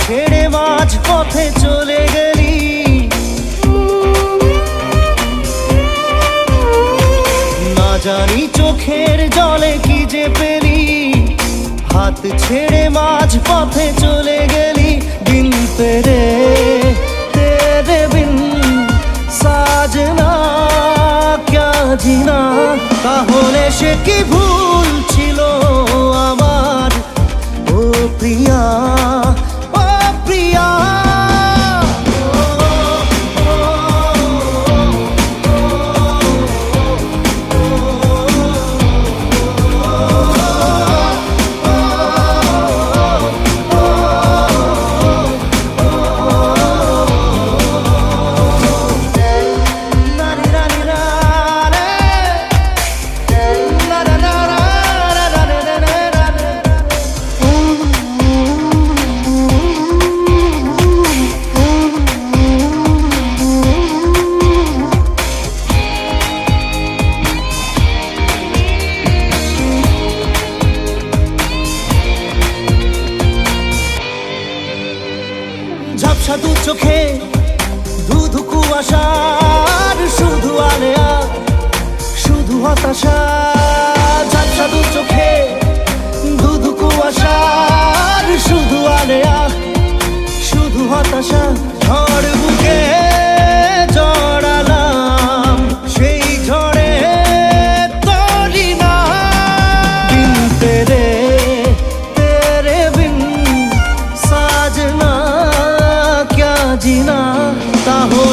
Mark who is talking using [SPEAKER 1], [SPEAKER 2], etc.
[SPEAKER 1] ছেড়ে মাঝ পথে চলে গেলি, না জানি চোখের জলে কি যে পেলি। হাত ছেড়ে মাঝ পথে চলে গেলি, দিন তেরে তেরে বিন সাজনা ক্যা জিনা। তাহলে সে কি ভুল ছিল আমার, ও প্রিয়া ও প্রিয়া। ঝাপসা দু চোখে ধুধু কুয়াশার শুধু আলেয়া, শুধু হতাশা। ঝাপসা দু চোখে ধুধু কুয়াশার শুধু আলেয়া, শুধু হতাশা। ঝড় বুকে জড়ালাম, সেই ঝড়ে তরি না। বিন তেরে তেরে বিন সাজনা জিনা। তাহলে